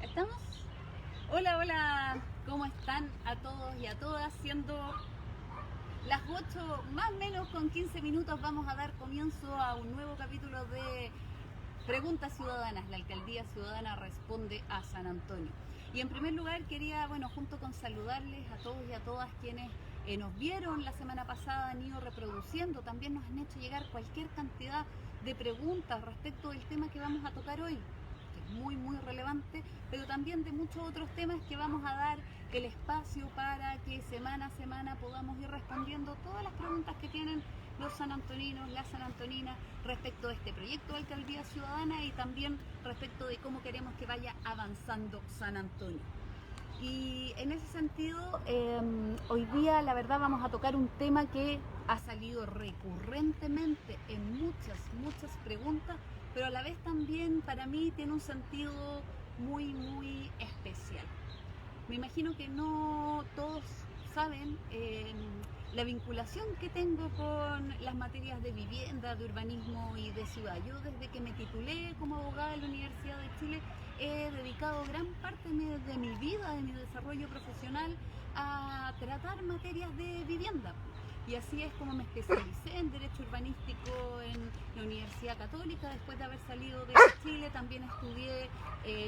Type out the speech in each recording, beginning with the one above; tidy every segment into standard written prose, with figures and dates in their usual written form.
¿Estamos? Hola, hola, ¿cómo están a todos y a todas? Siendo las 8 más o menos con 15 minutos vamos a dar comienzo a un nuevo capítulo de Preguntas Ciudadanas. La Alcaldía Ciudadana responde a San Antonio. Y en primer lugar quería, junto con saludarles a todos y a todas quienes nos vieron la semana pasada, han ido reproduciendo, también nos han hecho llegar cualquier cantidad de preguntas respecto del tema que vamos a tocar hoy, que es muy relevante, pero también de muchos otros temas que vamos a dar el espacio para que semana a semana podamos ir respondiendo todas las preguntas que tienen los sanantoninos, las sanantoninas respecto de este proyecto de Alcaldía Ciudadana y también respecto de cómo queremos que vaya avanzando San Antonio. Y en ese sentido, hoy día la verdad vamos a tocar un tema que ha salido recurrentemente en muchas preguntas, pero a la vez también para mí tiene un sentido muy especial. Me imagino que no todos saben la vinculación que tengo con las materias de vivienda, de urbanismo y de ciudad. Yo desde que me titulé como abogada en la Universidad de Chile he dedicado gran parte de mi vida, de mi desarrollo profesional a tratar materias de vivienda. Y así es como me especialicé en Derecho Urbanístico en la Universidad Católica. Después de haber salido de Chile también estudié,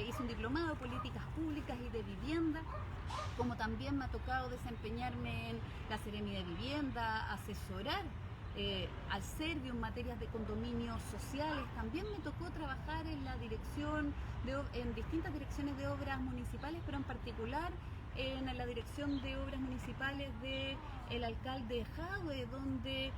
hice un diplomado de Políticas Públicas y de Vivienda, como también me ha tocado desempeñarme en la Seremi de Vivienda, asesorar al Servio en materias de condominios sociales. También me tocó trabajar en la dirección, en distintas direcciones de obras municipales, pero en particular en la dirección de obras municipales del alcalde Jadwe, donde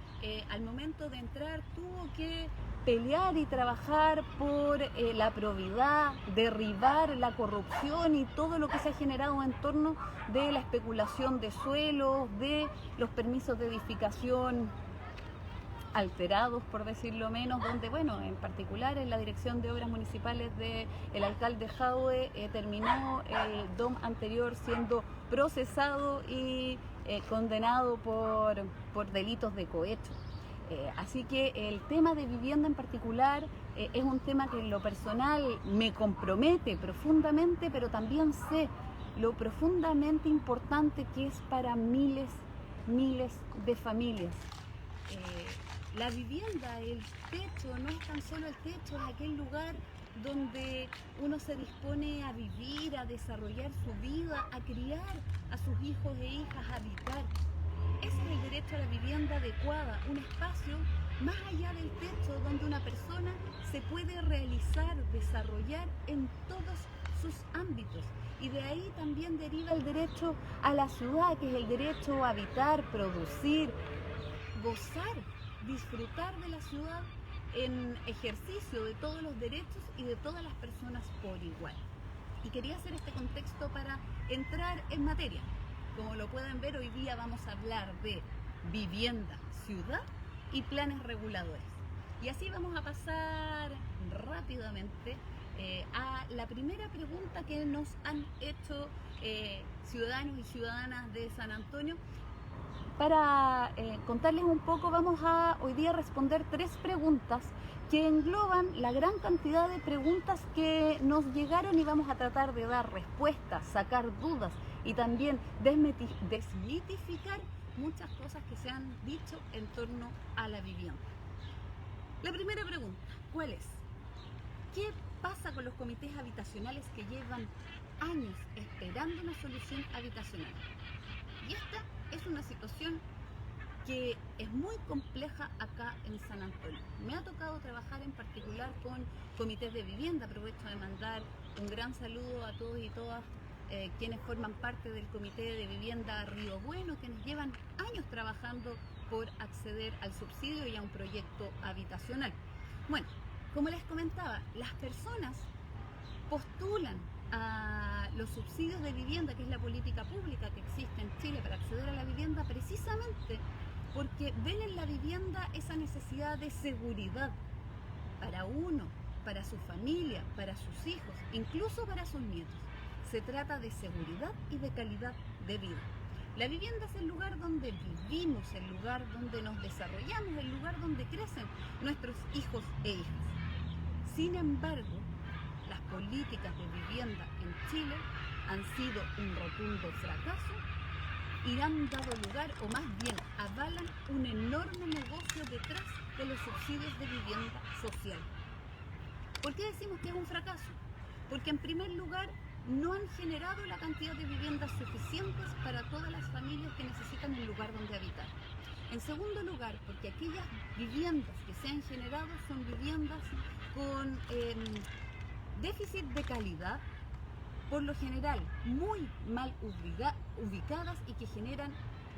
al momento de entrar tuvo que pelear y trabajar por la probidad, derribar la corrupción y todo lo que se ha generado en torno de la especulación de suelos, de los permisos de edificación alterados, por decirlo menos, donde, en particular en la dirección de obras municipales del alcalde Jadwe terminó el DOM anterior siendo procesado y condenado por delitos de cohecho. Así que el tema de vivienda en particular es un tema que en lo personal me compromete profundamente, pero también sé lo profundamente importante que es para miles de familias. La vivienda, el techo, no es tan solo el techo, es aquel lugar donde uno se dispone a vivir, a desarrollar su vida, a criar a sus hijos e hijas, a habitar. Ese es el derecho a la vivienda adecuada, un espacio más allá del techo donde una persona se puede realizar, desarrollar en todos sus ámbitos. Y de ahí también deriva el derecho a la ciudad, que es el derecho a habitar, producir, gozar, disfrutar de la ciudad en ejercicio de todos los derechos y de todas las personas por igual. Y quería hacer este contexto para entrar en materia. Como lo pueden ver, hoy día vamos a hablar de vivienda, ciudad y planes reguladores. Y así vamos a pasar rápidamente a la primera pregunta que nos han hecho ciudadanos y ciudadanas de San Antonio. Para contarles un poco, vamos a hoy día responder 3 preguntas que engloban la gran cantidad de preguntas que nos llegaron y vamos a tratar de dar respuestas, sacar dudas y también desmitificar muchas cosas que se han dicho en torno a la vivienda. La primera pregunta, ¿cuál es? ¿Qué pasa con los comités habitacionales que llevan años esperando una solución habitacional? Y esta es una situación que es muy compleja acá en San Antonio. Me ha tocado trabajar en particular con comités de vivienda. Aprovecho de mandar un gran saludo a todos y todas quienes forman parte del comité de vivienda Río Bueno, quienes llevan años trabajando por acceder al subsidio y a un proyecto habitacional. Bueno, como les comentaba, las personas postulan a los subsidios de vivienda, que es la política pública que existe en Chile para acceder a la vivienda, precisamente porque ven en la vivienda esa necesidad de seguridad para uno, para su familia, para sus hijos, incluso para sus nietos. Se trata de seguridad y de calidad de vida. La vivienda es el lugar donde vivimos, el lugar donde nos desarrollamos, el lugar donde crecen nuestros hijos e hijas. Sin embargo, las políticas de vivienda en Chile han sido un rotundo fracaso y han dado lugar, o más bien avalan, un enorme negocio detrás de los subsidios de vivienda social. ¿Por qué decimos que es un fracaso? Porque en primer lugar no han generado la cantidad de viviendas suficientes para todas las familias que necesitan un lugar donde habitar. En segundo lugar, porque aquellas viviendas que se han generado son viviendas con déficit de calidad, por lo general muy mal ubicadas y que generan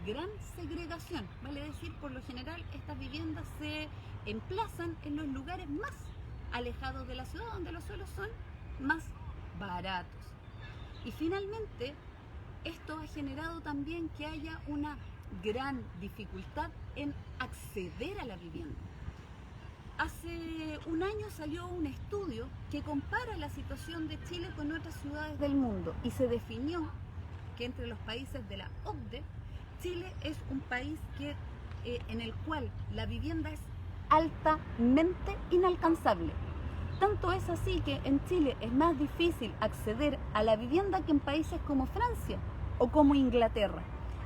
gran segregación. Vale decir, por lo general estas viviendas se emplazan en los lugares más alejados de la ciudad, donde los suelos son más baratos. Y finalmente, esto ha generado también que haya una gran dificultad en acceder a la vivienda. Hace un año salió un estudio que compara la situación de Chile con otras ciudades del mundo y se definió que entre los países de la OCDE, Chile es un país en el cual la vivienda es altamente inalcanzable. Tanto es así que en Chile es más difícil acceder a la vivienda que en países como Francia o como Inglaterra.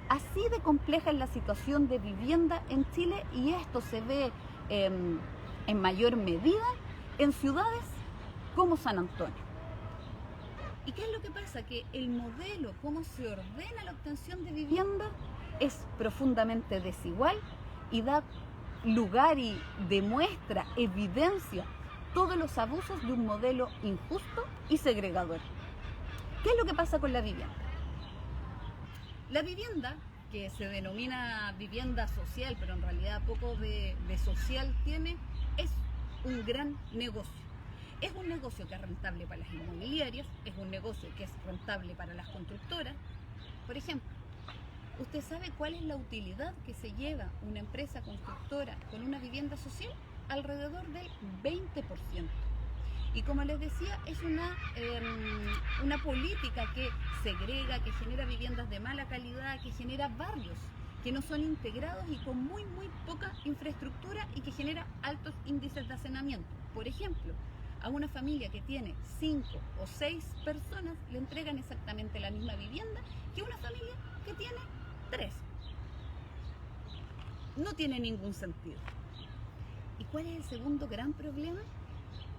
Así de compleja es la situación de vivienda en Chile y esto se ve en mayor medida en ciudades como San Antonio. ¿Y qué es lo que pasa? Que el modelo, cómo se ordena la obtención de vivienda, es profundamente desigual y da lugar y demuestra, evidencia todos los abusos de un modelo injusto y segregador. ¿Qué es lo que pasa con la vivienda? La vivienda, que se denomina vivienda social, pero en realidad poco de social tiene, es un gran negocio. Es un negocio que es rentable para las inmobiliarias, es un negocio que es rentable para las constructoras. Por ejemplo, ¿usted sabe cuál es la utilidad que se lleva una empresa constructora con una vivienda social? Alrededor del 20%. Y como les decía, es una política que segrega, que genera viviendas de mala calidad, que genera barrios que no son integrados y con muy poca infraestructura y que genera altos índices de hacinamiento. Por ejemplo, a una familia que tiene 5 o 6 personas le entregan exactamente la misma vivienda que una familia que tiene 3. No tiene ningún sentido. ¿Y cuál es el segundo gran problema?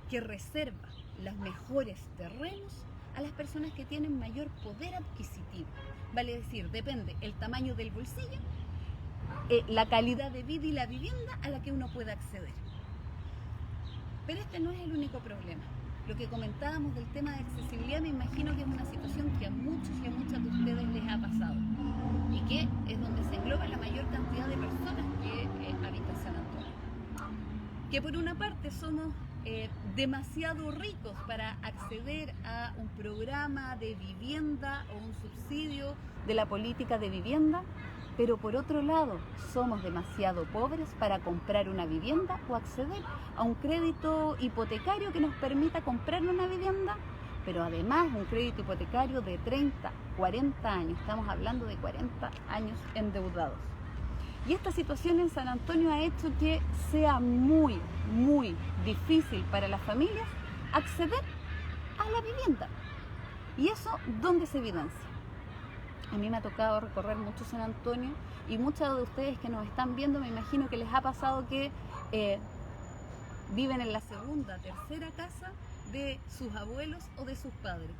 Que reserva los mejores terrenos a las personas que tienen mayor poder adquisitivo. Vale decir, depende el tamaño del bolsillo, la calidad de vida y la vivienda a la que uno pueda acceder. Pero este no es el único problema. Lo que comentábamos del tema de accesibilidad, me imagino que es una situación que a muchos y a muchas de ustedes les ha pasado y que es donde se engloba la mayor cantidad de personas que habitan San Antonio. Que por una parte somos demasiado ricos para acceder a un programa de vivienda o un subsidio de la política de vivienda, pero por otro lado somos demasiado pobres para comprar una vivienda o acceder a un crédito hipotecario que nos permita comprar una vivienda, pero además un crédito hipotecario de 30, 40 años, estamos hablando de 40 años endeudados. Y esta situación en San Antonio ha hecho que sea muy difícil para las familias acceder a la vivienda. ¿Y eso dónde se evidencia? A mí me ha tocado recorrer mucho San Antonio y muchos de ustedes que nos están viendo me imagino que les ha pasado que viven en la segunda, tercera casa de sus abuelos o de sus padres.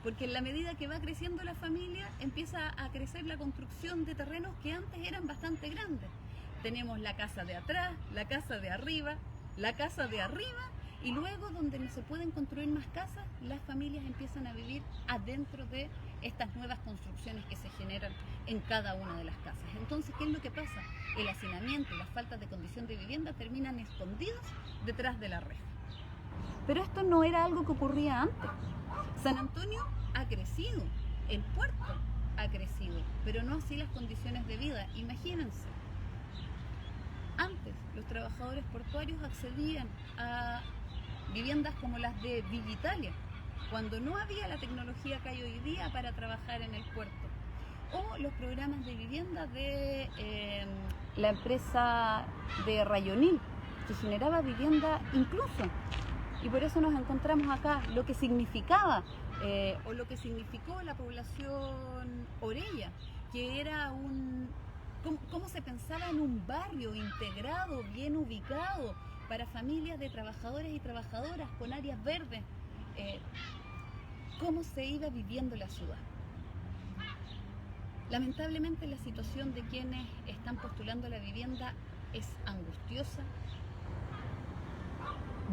Porque en la medida que va creciendo la familia, empieza a crecer la construcción de terrenos que antes eran bastante grandes. Tenemos la casa de atrás, la casa de arriba, la casa de arriba, y luego donde no se pueden construir más casas, las familias empiezan a vivir adentro de estas nuevas construcciones que se generan en cada una de las casas. Entonces, ¿qué es lo que pasa? El hacinamiento y las faltas de condición de vivienda terminan escondidos detrás de la reja. Pero esto no era algo que ocurría antes. San Antonio ha crecido, el puerto ha crecido, pero no así las condiciones de vida. Imagínense, antes los trabajadores portuarios accedían a viviendas como las de Villa Italia, cuando no había la tecnología que hay hoy día para trabajar en el puerto, o los programas de vivienda de la empresa de Rayonil, que generaba vivienda incluso. Y por eso nos encontramos acá, lo que significaba o lo que significó la población Orella, que era cómo se pensaba en un barrio integrado, bien ubicado, para familias de trabajadores y trabajadoras con áreas verdes, cómo se iba viviendo la ciudad. Lamentablemente la situación de quienes están postulando la vivienda es angustiosa,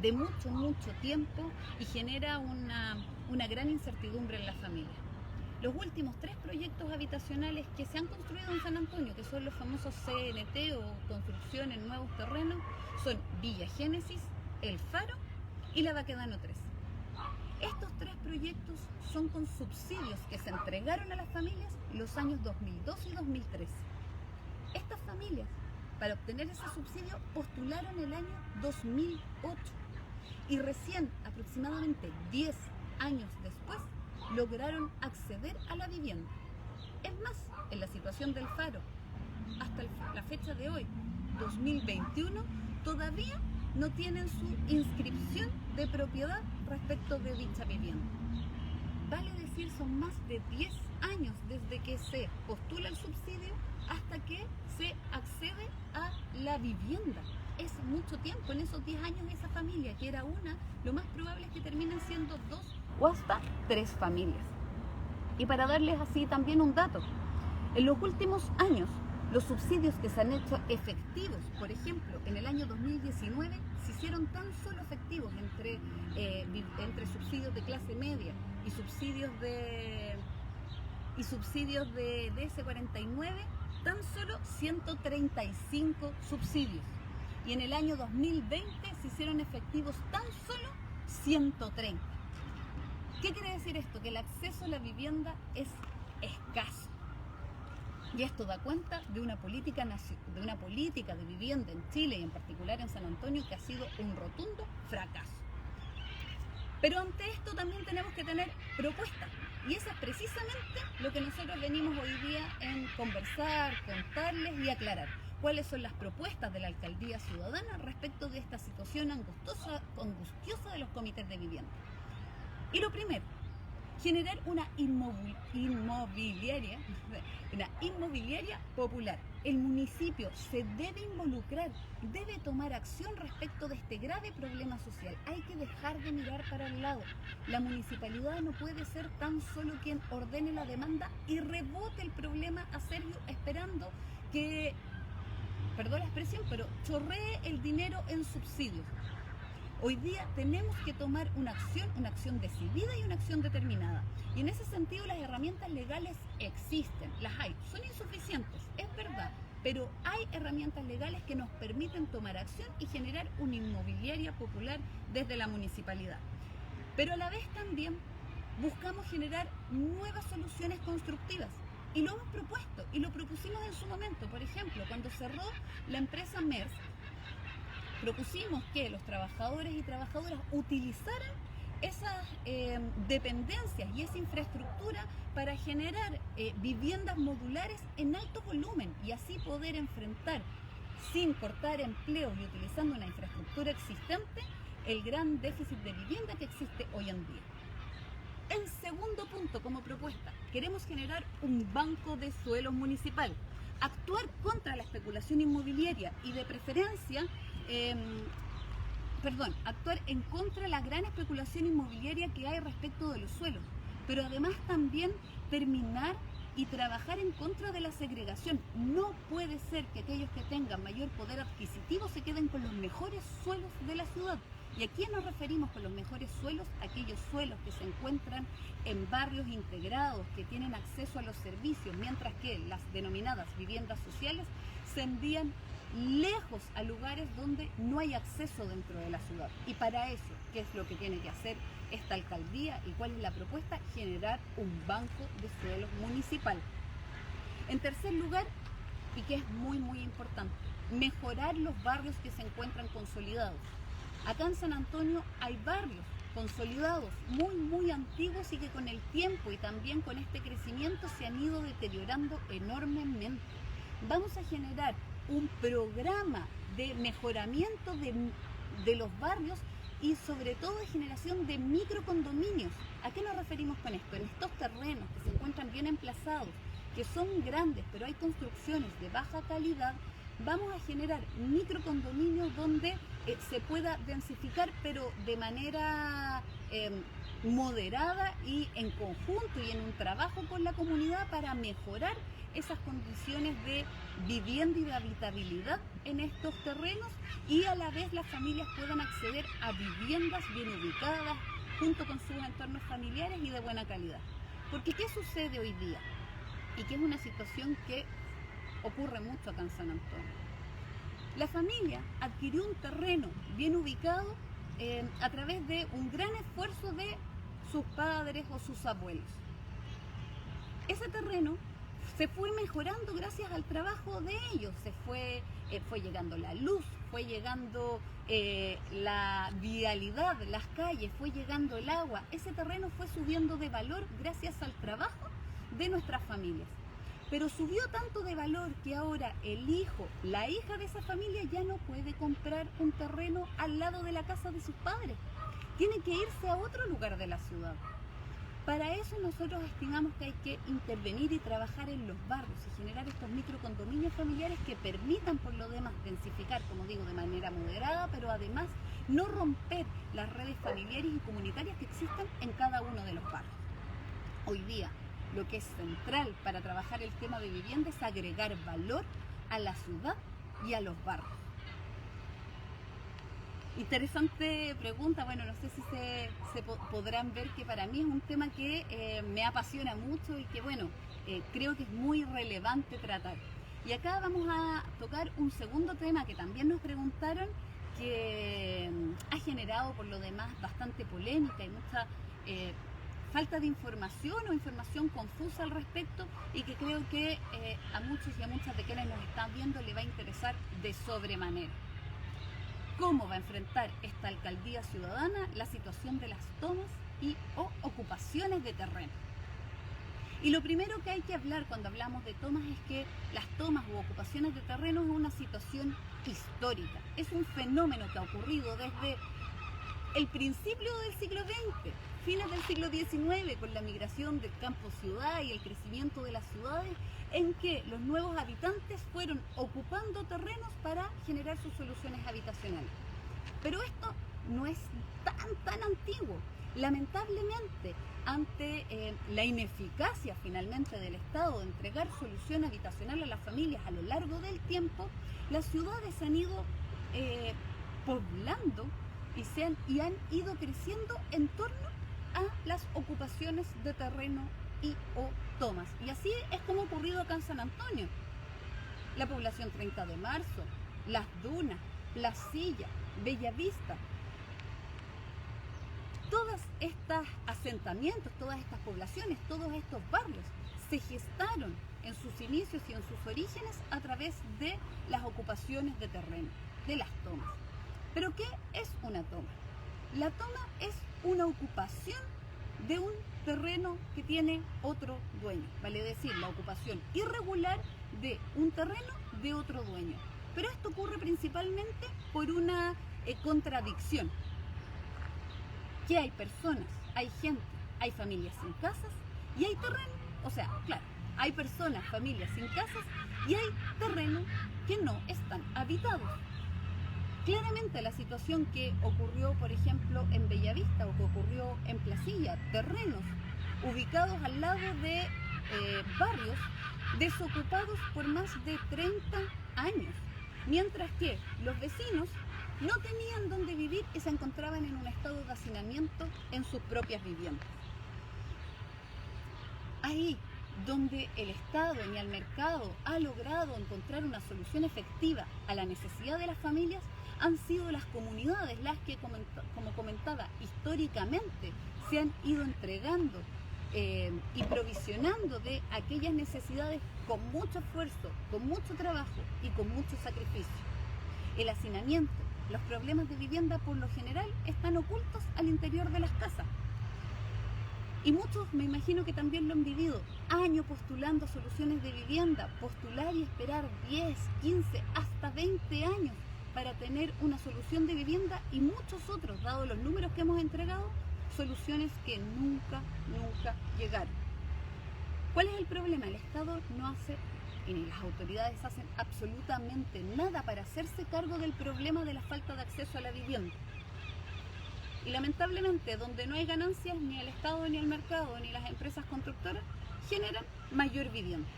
de mucho tiempo, y genera una gran incertidumbre en la familia. Los últimos 3 proyectos habitacionales que se han construido en San Antonio, que son los famosos CNT o construcción en nuevos terrenos, son Villa Génesis, El Faro y La Baquedano 3. Estos 3 proyectos son con subsidios que se entregaron a las familias en los años 2002 y 2003. Estas familias, para obtener ese subsidio, postularon el año 2008 y recién, aproximadamente 10 años después, lograron acceder a la vivienda. Es más, en la situación del Faro, hasta la fecha de hoy, 2021, todavía no tienen su inscripción de propiedad respecto de dicha vivienda. Vale decir, son más de 10 años desde que se postula el subsidio hasta que se accede a la vivienda. Es mucho tiempo. En esos 10 años esa familia, que era una, lo más probable es que terminen siendo 2 o hasta 3 familias. Y para darles así también un dato, en los últimos años los subsidios que se han hecho efectivos, por ejemplo, en el año 2019 se hicieron tan solo efectivos entre subsidios de clase media y subsidios de DS49, tan solo 135 subsidios. Y en el año 2020 se hicieron efectivos tan solo 130. ¿Qué quiere decir esto? Que el acceso a la vivienda es escaso. Y esto da cuenta de una política de vivienda en Chile y en particular en San Antonio que ha sido un rotundo fracaso. Pero ante esto también tenemos que tener propuestas. Y eso es precisamente lo que nosotros venimos hoy día en conversar, contarles y aclarar. ¿Cuáles son las propuestas de la Alcaldía Ciudadana respecto de esta situación angustiosa de los comités de vivienda? Y lo primero, generar una inmobiliaria popular. El municipio se debe involucrar, debe tomar acción respecto de este grave problema social. Hay que dejar de mirar para el lado. La municipalidad no puede ser tan solo quien ordene la demanda y rebote el problema a Sergio esperando que, perdón la expresión, pero chorree el dinero en subsidios. Hoy día tenemos que tomar una acción decidida y una acción determinada. Y en ese sentido las herramientas legales existen, las hay. Son insuficientes, es verdad, pero hay herramientas legales que nos permiten tomar acción y generar una inmobiliaria popular desde la municipalidad. Pero a la vez también buscamos generar nuevas soluciones constructivas. Y lo hemos propuesto, y lo propusimos en su momento. Por ejemplo, cuando cerró la empresa MERS, propusimos que los trabajadores y trabajadoras utilizaran esas dependencias y esa infraestructura para generar viviendas modulares en alto volumen y así poder enfrentar, sin cortar empleos y utilizando una infraestructura existente, el gran déficit de vivienda que existe hoy en día. En segundo punto, como propuesta, queremos generar un banco de suelos municipal, actuar contra la especulación inmobiliaria y de preferencia actuar en contra de la gran especulación inmobiliaria que hay respecto de los suelos, pero además también terminar y trabajar en contra de la segregación. No puede ser que aquellos que tengan mayor poder adquisitivo se queden con los mejores suelos de la ciudad. ¿Y a quién nos referimos con los mejores suelos? Aquellos suelos que se encuentran en barrios integrados, que tienen acceso a los servicios, mientras que las denominadas viviendas sociales se envían lejos a lugares donde no hay acceso dentro de la ciudad. Y para eso, ¿qué es lo que tiene que hacer esta alcaldía y cuál es la propuesta? Generar un banco de suelos municipal. En tercer lugar, y que es muy importante, mejorar los barrios que se encuentran consolidados. Acá en San Antonio hay barrios consolidados muy antiguos y que con el tiempo y también con este crecimiento se han ido deteriorando enormemente. Vamos a generar un programa de mejoramiento de los barrios y sobre todo de generación de microcondominios. ¿A qué nos referimos con esto? En estos terrenos que se encuentran bien emplazados, que son grandes, pero hay construcciones de baja calidad, vamos a generar microcondominios donde se pueda densificar, pero de manera moderada y en conjunto y en un trabajo con la comunidad para mejorar esas condiciones de vivienda y de habitabilidad en estos terrenos, y a la vez las familias puedan acceder a viviendas bien ubicadas junto con sus entornos familiares y de buena calidad. Porque ¿qué sucede hoy día? Y que es una situación que ocurre mucho acá en San Antonio. La familia adquirió un terreno bien ubicado a través de un gran esfuerzo de sus padres o sus abuelos. Ese terreno se fue mejorando gracias al trabajo de ellos, fue llegando la luz, fue llegando la vialidad, las calles, fue llegando el agua. Ese terreno fue subiendo de valor gracias al trabajo de nuestras familias. Pero subió tanto de valor que ahora el hijo, la hija de esa familia ya no puede comprar un terreno al lado de la casa de sus padres. Tiene que irse a otro lugar de la ciudad. Para eso nosotros estimamos que hay que intervenir y trabajar en los barrios y generar estos microcondominios familiares que permitan por lo demás densificar, como digo, de manera moderada, pero además no romper las redes familiares y comunitarias que existen en cada uno de los barrios. Hoy día, lo que es central para trabajar el tema de vivienda es agregar valor a la ciudad y a los barrios. Interesante pregunta. Bueno, no sé si se podrán ver que para mí es un tema que me apasiona mucho y que, bueno, creo que es muy relevante tratar. Y acá vamos a tocar un segundo tema que también nos preguntaron, que ha generado por lo demás bastante polémica y mucha falta de información o información confusa al respecto, y que creo que a muchos y a muchas de quienes nos están viendo le va a interesar de sobremanera. ¿Cómo va a enfrentar esta alcaldía ciudadana la situación de las tomas y o ocupaciones de terreno? Y lo primero que hay que hablar cuando hablamos de tomas es que las tomas u ocupaciones de terreno es una situación histórica, es un fenómeno que ha ocurrido desde el principio del siglo XX, fines del siglo XIX, con la migración del campo-ciudad y el crecimiento de las ciudades, en que los nuevos habitantes fueron ocupando terrenos para generar sus soluciones habitacionales. Pero esto no es tan antiguo. Lamentablemente, ante la ineficacia finalmente del Estado de entregar solución habitacional a las familias a lo largo del tiempo, las ciudades se han ido poblando y han ido creciendo en torno a las ocupaciones de terreno y o tomas. Y así es como ha ocurrido acá en San Antonio. La población 30 de marzo, Las Dunas, La Silla, Bellavista. Todos estos asentamientos, todas estas poblaciones, todos estos barrios se gestaron en sus inicios y en sus orígenes a través de las ocupaciones de terreno, de las tomas. ¿Pero qué es una toma? La toma es una ocupación de un terreno que tiene otro dueño, vale decir, la ocupación irregular de un terreno de otro dueño. Pero esto ocurre principalmente por una contradicción, que hay personas, hay gente, hay familias sin casas y hay terreno, o sea, claro, hay personas, familias sin casas y hay terreno que no están habitados. Claramente la situación que ocurrió, por ejemplo, en Bellavista o que ocurrió en Placilla, terrenos ubicados al lado de barrios desocupados por más de 30 años, mientras que los vecinos no tenían dónde vivir y se encontraban en un estado de hacinamiento en sus propias viviendas. Ahí donde el Estado y el mercado ha logrado encontrar una solución efectiva a la necesidad de las familias, han sido las comunidades las que, como comentaba, históricamente se han ido entregando y provisionando de aquellas necesidades con mucho esfuerzo, con mucho trabajo y con mucho sacrificio. El hacinamiento, los problemas de vivienda por lo general están ocultos al interior de las casas. Y muchos me imagino que también lo han vivido, años postulando soluciones de vivienda, postular y esperar 10, 15, hasta 20 años para tener una solución de vivienda y muchos otros, dado los números que hemos entregado, soluciones que nunca llegaron. ¿Cuál es el problema? El Estado no hace, y ni las autoridades hacen absolutamente nada para hacerse cargo del problema de la falta de acceso a la vivienda. Y lamentablemente, donde no hay ganancias, ni el Estado, ni el mercado, ni las empresas constructoras generan mayor vivienda.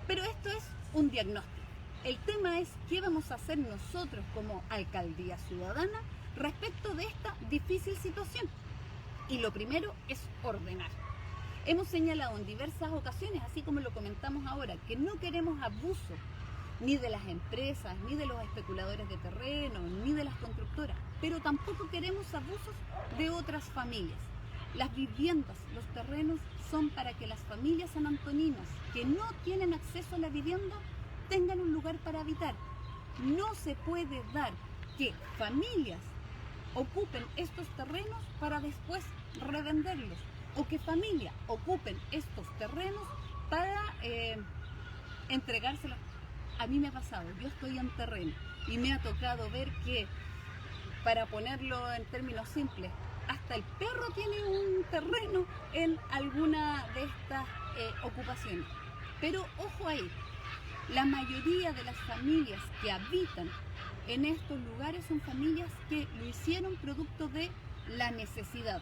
Pero esto es un diagnóstico. El tema es qué vamos a hacer nosotros como alcaldía ciudadana respecto de esta difícil situación. Y lo primero es ordenar. Hemos señalado en diversas ocasiones, así como lo comentamos ahora, que no queremos abuso ni de las empresas, ni de los especuladores de terreno, ni de las constructoras, pero tampoco queremos abusos de otras familias. Las viviendas, los terrenos son para que las familias sanantoninas que no tienen acceso a la vivienda tengan un lugar para habitar. No se puede dar que familias ocupen estos terrenos para después revenderlos, o que familias ocupen estos terrenos para entregárselos. A mí me ha pasado, yo estoy en terreno y me ha tocado ver que, para ponerlo en términos simples, hasta el perro tiene un terreno en alguna de estas ocupaciones. Pero ojo ahí, la mayoría de las familias que habitan en estos lugares son familias que lo hicieron producto de la necesidad.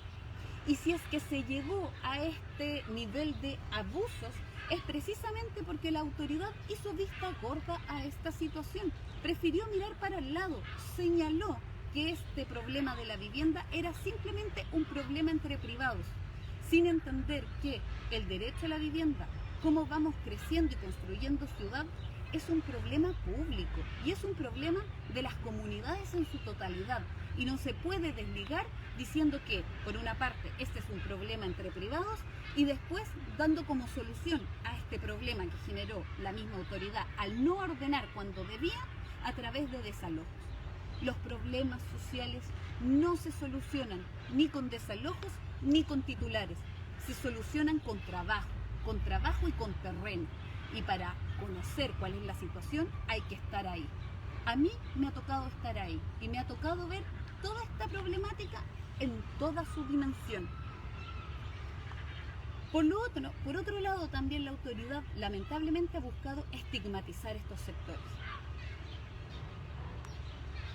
Y si es que se llegó a este nivel de abusos, es precisamente porque la autoridad hizo vista gorda a esta situación. Prefirió mirar para el lado, señaló que este problema de la vivienda era simplemente un problema entre privados, sin entender que el derecho a la vivienda, cómo vamos creciendo y construyendo ciudad, es un problema público y es un problema de las comunidades en su totalidad. Y no se puede desligar diciendo que, por una parte, este es un problema entre privados y después dando como solución a este problema que generó la misma autoridad al no ordenar cuando debía a través de desalojos. Los problemas sociales no se solucionan ni con desalojos ni con titulares, se solucionan con trabajo y con terreno. Y para conocer cuál es la situación hay que estar ahí. A mí me ha tocado estar ahí y me ha tocado ver toda esta problemática en toda su dimensión. Por otro lado, también la autoridad lamentablemente ha buscado estigmatizar estos sectores.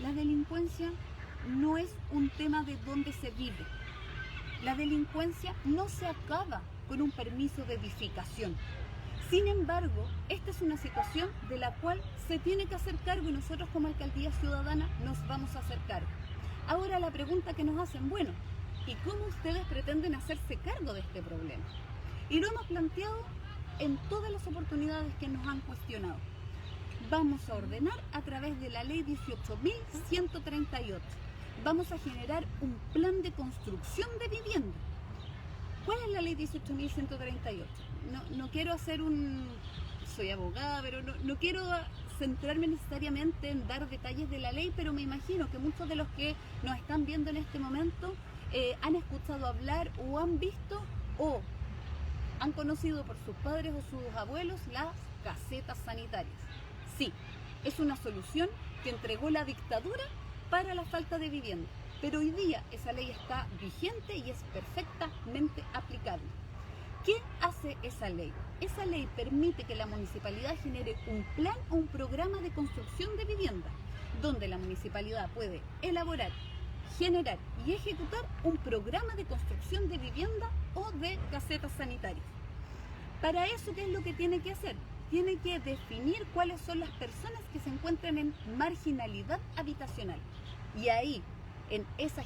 La delincuencia no es un tema de dónde se vive. La delincuencia no se acaba con un permiso de edificación. Sin embargo, esta es una situación de la cual se tiene que hacer cargo y nosotros como Alcaldía Ciudadana nos vamos a hacer cargo. Ahora la pregunta que nos hacen, bueno, ¿y cómo ustedes pretenden hacerse cargo de este problema? Y lo hemos planteado en todas las oportunidades que nos han cuestionado. Vamos a ordenar a través de la ley 18.138. Vamos a generar un plan de construcción de vivienda. ¿Cuál es la ley 18.138? No quiero hacer soy abogada, pero no quiero centrarme necesariamente en dar detalles de la ley, pero me imagino que muchos de los que nos están viendo en este momento han escuchado hablar o han visto o han conocido por sus padres o sus abuelos las casetas sanitarias. Sí, es una solución que entregó la dictadura para la falta de vivienda, pero hoy día esa ley está vigente y es perfectamente aplicable. ¿Qué hace esa ley? Esa ley permite que la municipalidad genere un plan o un programa de construcción de vivienda, donde la municipalidad puede elaborar, generar y ejecutar un programa de construcción de vivienda o de casetas sanitarias. Para eso, ¿qué es lo que tiene que hacer? Tiene que definir cuáles son las personas que se encuentran en marginalidad habitacional. Y ahí, en esa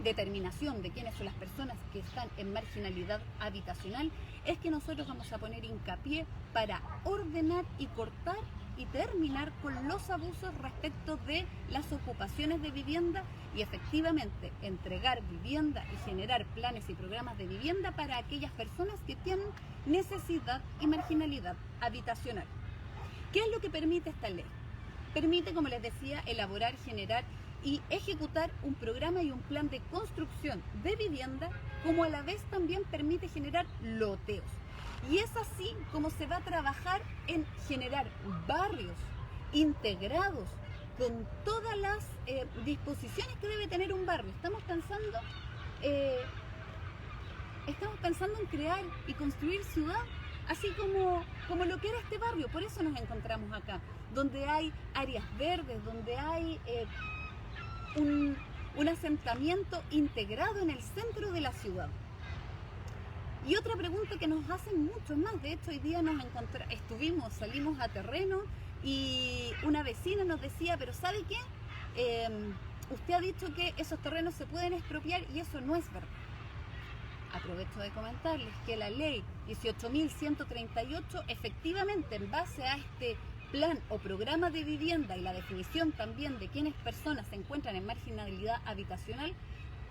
determinación de quiénes son las personas que están en marginalidad habitacional, es que nosotros vamos a poner hincapié para ordenar y cortar y terminar con los abusos respecto de las ocupaciones de vivienda y efectivamente entregar vivienda y generar planes y programas de vivienda para aquellas personas que tienen necesidad y marginalidad habitacional. ¿Qué es lo que permite esta ley? Permite, como les decía, elaborar, generar y ejecutar un programa y un plan de construcción de vivienda, como a la vez también permite generar loteos. Y es así como se va a trabajar en generar barrios integrados con todas las disposiciones que debe tener un barrio. Estamos pensando en crear y construir ciudad, así como lo que era este barrio. Por eso nos encontramos acá, donde hay áreas verdes, donde hay un asentamiento integrado en el centro de la ciudad. Y otra pregunta que nos hacen muchos más, de hecho hoy día salimos a terreno y una vecina nos decía, pero ¿sabe qué? Usted ha dicho que esos terrenos se pueden expropiar y eso no es verdad. Aprovecho de comentarles que la ley 18.138, efectivamente, en base a este plan o programa de vivienda y la definición también de quiénes personas se encuentran en marginalidad habitacional,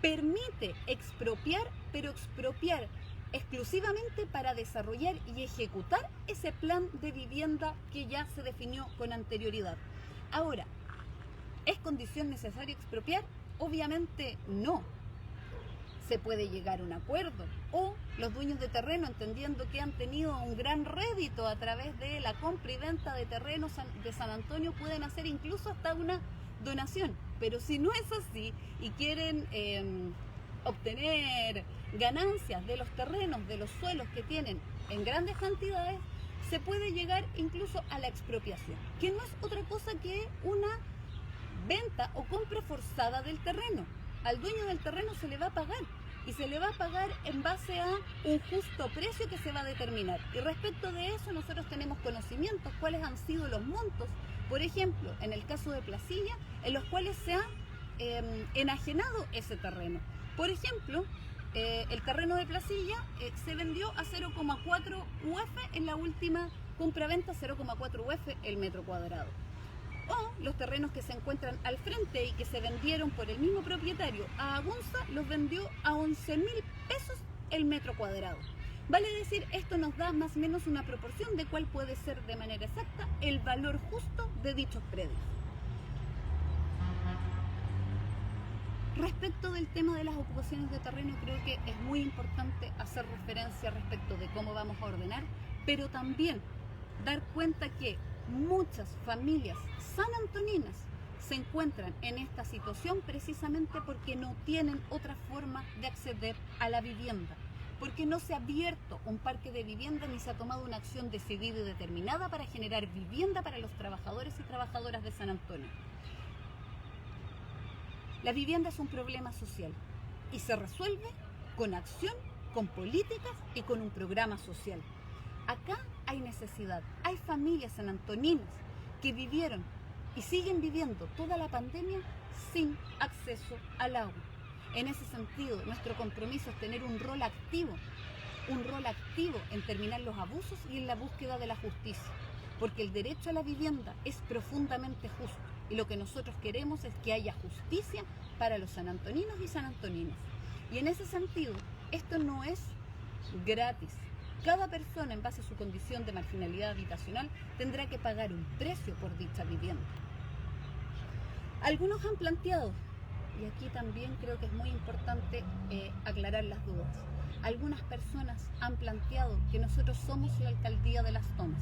permite expropiar, pero expropiar exclusivamente para desarrollar y ejecutar ese plan de vivienda que ya se definió con anterioridad. Ahora, ¿es condición necesaria expropiar? Obviamente no. Se puede llegar a un acuerdo, o los dueños de terreno, entendiendo que han tenido un gran rédito a través de la compra y venta de terrenos de San Antonio, pueden hacer incluso hasta una donación. Pero si no es así y quieren obtener ganancias de los terrenos, de los suelos que tienen en grandes cantidades, se puede llegar incluso a la expropiación, que no es otra cosa que una venta o compra forzada del terreno. Al dueño del terreno se le va a pagar, y se le va a pagar en base a un justo precio que se va a determinar. Y respecto de eso nosotros tenemos conocimientos cuáles han sido los montos, por ejemplo, en el caso de Placilla, en los cuales se ha enajenado ese terreno. Por ejemplo, el terreno de Placilla se vendió a 0,4 UF en la última compra-venta, 0,4 UF el metro cuadrado. O los terrenos que se encuentran al frente y que se vendieron por el mismo propietario a Agunza, los vendió a 11.000 pesos el metro cuadrado. Vale decir, esto nos da más o menos una proporción de cuál puede ser de manera exacta el valor justo de dichos predios. Respecto del tema de las ocupaciones de terreno, creo que es muy importante hacer referencia respecto de cómo vamos a ordenar, pero también dar cuenta que muchas familias sanantoninas se encuentran en esta situación precisamente porque no tienen otra forma de acceder a la vivienda, porque no se ha abierto un parque de vivienda ni se ha tomado una acción decidida y determinada para generar vivienda para los trabajadores y trabajadoras de San Antonio. La vivienda es un problema social y se resuelve con acción, con políticas y con un programa social. Acá hay necesidad, hay familias sanantoninas que vivieron y siguen viviendo toda la pandemia sin acceso al agua. En ese sentido, nuestro compromiso es tener un rol activo en terminar los abusos y en la búsqueda de la justicia, porque el derecho a la vivienda es profundamente justo y lo que nosotros queremos es que haya justicia para los sanantoninos y sanantoninas. Y en ese sentido, esto no es gratis. Cada persona, en base a su condición de marginalidad habitacional, tendrá que pagar un precio por dicha vivienda. Algunos han planteado, y aquí también creo que es muy importante aclarar las dudas, algunas personas han planteado que nosotros somos la alcaldía de las tomas.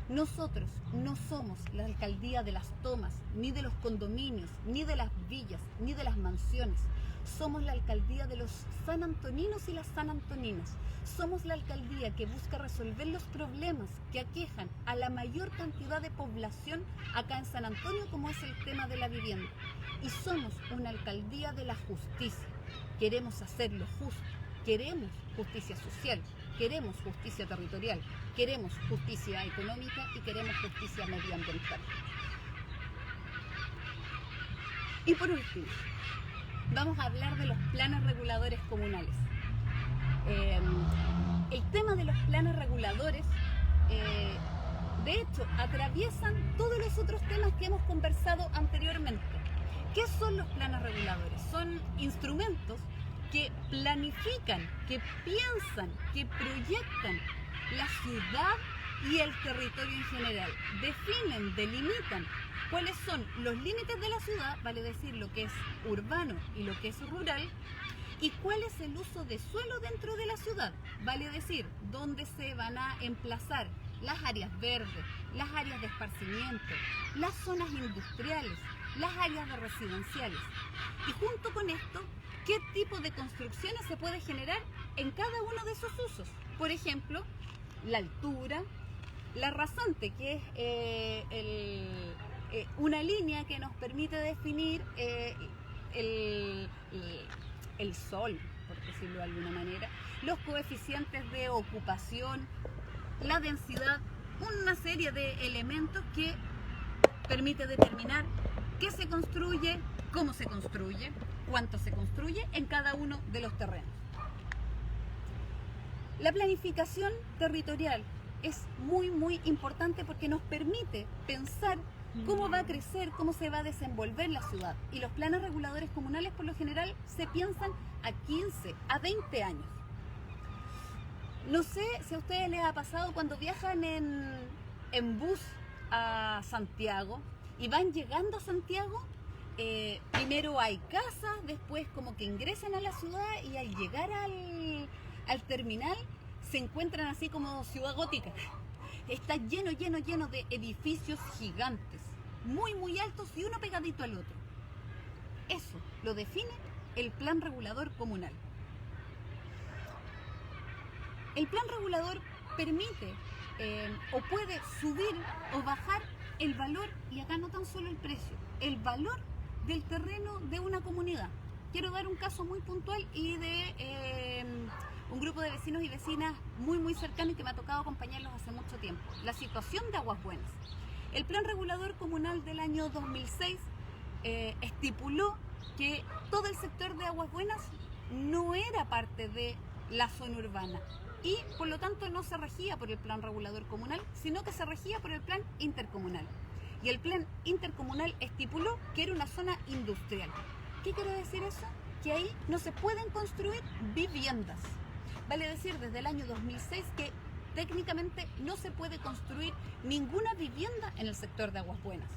Nosotros no somos la alcaldía de las tomas, ni de los condominios, ni de las villas, ni de las mansiones. Somos la alcaldía de los sanantoninos y las sanantoninas. Somos la alcaldía que busca resolver los problemas que aquejan a la mayor cantidad de población acá en San Antonio, como es el tema de la vivienda. Y somos una alcaldía de la justicia. Queremos hacer lo justo. Queremos justicia social, queremos justicia territorial, queremos justicia económica y queremos justicia medioambiental. Y por último, vamos a hablar de los planes reguladores comunales. El tema de los planes reguladores, de hecho, atraviesan todos los otros temas que hemos conversado anteriormente. ¿Qué son los planes reguladores? Son instrumentos que planifican, que piensan, que proyectan la ciudad y el territorio en general. Definen, delimitan cuáles son los límites de la ciudad, vale decir lo que es urbano y lo que es rural, y cuál es el uso de suelo dentro de la ciudad, vale decir dónde se van a emplazar las áreas verdes, las áreas de esparcimiento, las zonas industriales, las áreas de residenciales. Y junto con esto, ¿qué tipo de construcciones se puede generar en cada uno de esos usos? Por ejemplo, la altura, la rasante, que es una línea que nos permite definir el sol, por decirlo de alguna manera, los coeficientes de ocupación, la densidad, una serie de elementos que permite determinar qué se construye, cómo se construye, cuánto se construye en cada uno de los terrenos. La planificación territorial es muy importante porque nos permite pensar cómo va a crecer, cómo se va a desenvolver la ciudad. Y los planes reguladores comunales por lo general se piensan a 15, a 20 años. No sé si a ustedes les ha pasado cuando viajan en bus a Santiago y van llegando a Santiago, primero hay casas, después como que ingresan a la ciudad y al llegar al terminal se encuentran así como ciudad gótica. Está lleno de edificios gigantes, muy altos y uno pegadito al otro. Eso lo define el plan regulador comunal. El plan regulador permite o puede subir o bajar el valor, y acá no tan solo el precio, el valor del terreno de una comunidad. Quiero dar un caso muy puntual y de un grupo de vecinos y vecinas muy cercanos que me ha tocado acompañarlos hace mucho tiempo. La situación de Aguas Buenas. El plan regulador comunal del año 2006 estipuló que todo el sector de Aguas Buenas no era parte de la zona urbana y por lo tanto no se regía por el plan regulador comunal, sino que se regía por el plan intercomunal. Y el plan intercomunal estipuló que era una zona industrial. ¿Qué quiere decir eso? Que ahí no se pueden construir viviendas. Vale decir, desde el año 2006 que técnicamente no se puede construir ninguna vivienda en el sector de Aguas Buenas.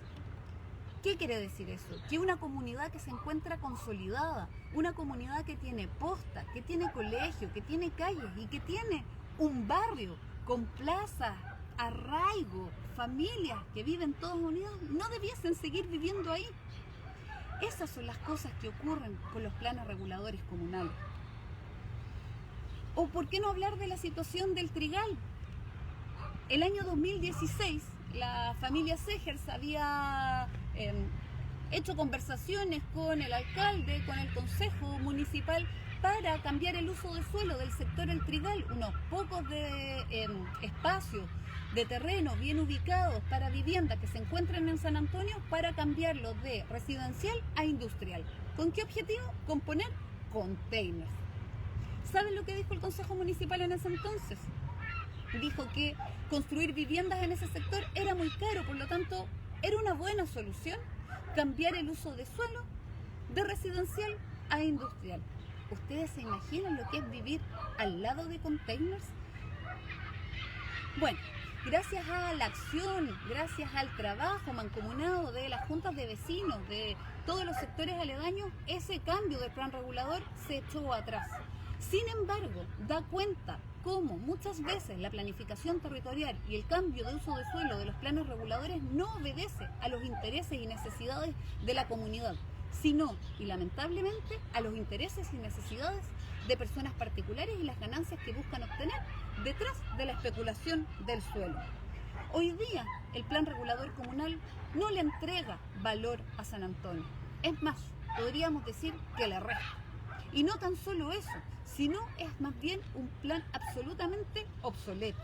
¿Qué quiere decir eso? Que una comunidad que se encuentra consolidada, una comunidad que tiene posta, que tiene colegio, que tiene calles y que tiene un barrio con plazas, arraigo, familias que viven todos unidos, no debiesen seguir viviendo ahí. Esas son las cosas que ocurren con los planes reguladores comunales. ¿O por qué no hablar de la situación del Trigal? El año 2016, la familia Segers había hecho conversaciones con el alcalde, con el consejo municipal, para cambiar el uso de suelo del sector El Trigal, unos pocos de espacios de terreno bien ubicados para viviendas que se encuentran en San Antonio, para cambiarlo de residencial a industrial. ¿Con qué objetivo? Con poner containers. ¿Saben lo que dijo el Consejo Municipal en ese entonces? Dijo que construir viviendas en ese sector era muy caro, por lo tanto era una buena solución cambiar el uso de suelo de residencial a industrial. ¿Ustedes se imaginan lo que es vivir al lado de containers? Bueno, gracias a la acción, gracias al trabajo mancomunado de las juntas de vecinos, de todos los sectores aledaños, ese cambio del plan regulador se echó atrás. Sin embargo, da cuenta cómo muchas veces la planificación territorial y el cambio de uso de suelo de los planes reguladores no obedece a los intereses y necesidades de la comunidad, sino, y lamentablemente, a los intereses y necesidades de personas particulares y las ganancias que buscan obtener detrás de la especulación del suelo. Hoy día, el plan regulador comunal no le entrega valor a San Antonio. Es más, podríamos decir que le resta. Y no tan solo eso, sino es más bien un plan absolutamente obsoleto.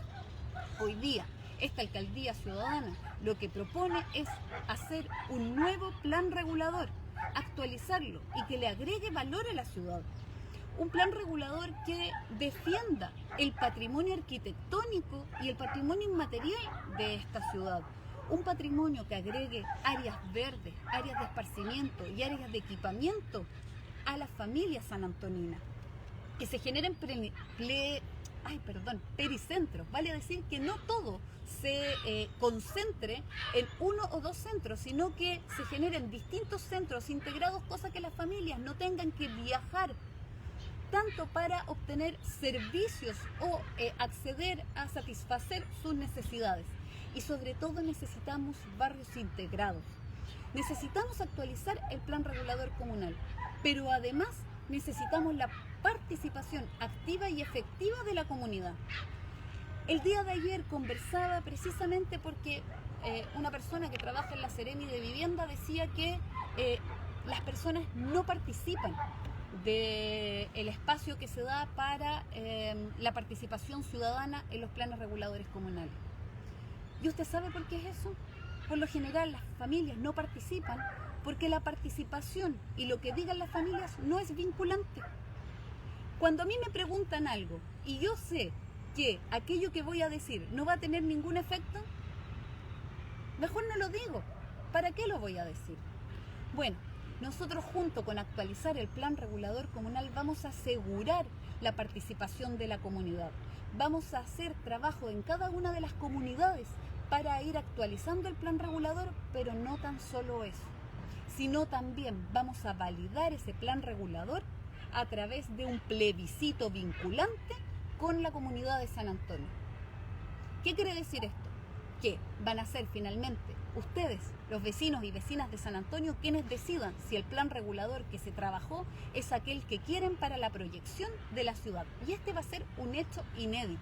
Hoy día, esta alcaldía ciudadana lo que propone es hacer un nuevo plan regulador, actualizarlo y que le agregue valor a la ciudad. Un plan regulador que defienda el patrimonio arquitectónico y el patrimonio inmaterial de esta ciudad. Un patrimonio que agregue áreas verdes, áreas de esparcimiento y áreas de equipamiento a las familias sanantoninas. Que se generen pericentros, vale decir que no todo se concentre en uno o dos centros, sino que se generen distintos centros integrados, cosa que las familias no tengan que viajar tanto para obtener servicios o acceder a satisfacer sus necesidades. Y sobre todo necesitamos barrios integrados. Necesitamos actualizar el plan regulador comunal, pero además necesitamos la participación activa y efectiva de la comunidad. El día de ayer conversaba precisamente porque una persona que trabaja en la Seremi de Vivienda decía que las personas no participan del espacio que se da para la participación ciudadana en los planes reguladores comunales. ¿Y usted sabe por qué es eso? Por lo general las familias no participan porque la participación y lo que digan las familias no es vinculante. Cuando a mí me preguntan algo y yo sé que aquello que voy a decir no va a tener ningún efecto, mejor no lo digo. ¿Para qué lo voy a decir? Bueno, nosotros junto con actualizar el plan regulador comunal vamos a asegurar la participación de la comunidad. Vamos a hacer trabajo en cada una de las comunidades para ir actualizando el plan regulador, pero no tan solo eso, sino también vamos a validar ese plan regulador a través de un plebiscito vinculante con la comunidad de San Antonio. ¿Qué quiere decir esto? Que van a ser finalmente ustedes, los vecinos y vecinas de San Antonio, quienes decidan si el plan regulador que se trabajó es aquel que quieren para la proyección de la ciudad. Y este va a ser un hecho inédito.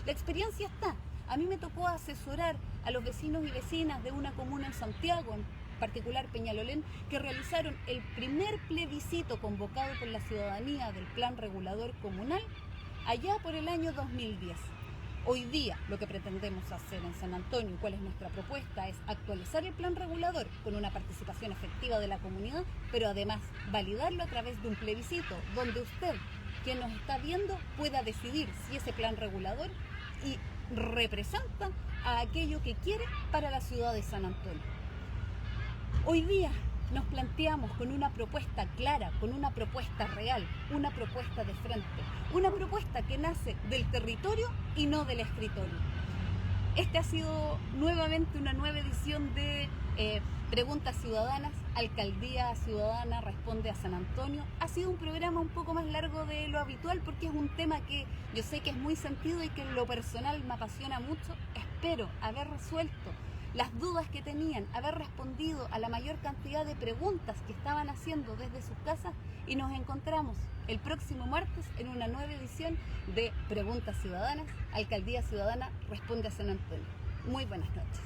La experiencia está. A mí me tocó asesorar a los vecinos y vecinas de una comuna en Santiago, en particular Peñalolén, que realizaron el primer plebiscito convocado por la ciudadanía del plan regulador comunal allá por el año 2010. Hoy día lo que pretendemos hacer en San Antonio, cuál es nuestra propuesta, es actualizar el plan regulador con una participación efectiva de la comunidad, pero además validarlo a través de un plebiscito donde usted, quien nos está viendo, pueda decidir si ese plan regulador y representa a aquello que quiere para la ciudad de San Antonio. Hoy día nos planteamos con una propuesta clara, con una propuesta real, una propuesta de frente, una propuesta que nace del territorio y no del escritorio. Este ha sido nuevamente una nueva edición de Preguntas Ciudadanas, Alcaldía Ciudadana Responde a San Antonio. Ha sido un programa un poco más largo de lo habitual porque es un tema que yo sé que es muy sentido y que en lo personal me apasiona mucho. Espero haber resuelto las dudas que tenían, haber respondido a la mayor cantidad de preguntas que estaban haciendo desde sus casas, y nos encontramos el próximo martes en una nueva edición de Preguntas Ciudadanas, Alcaldía Ciudadana Responde a San Antonio. Muy buenas noches.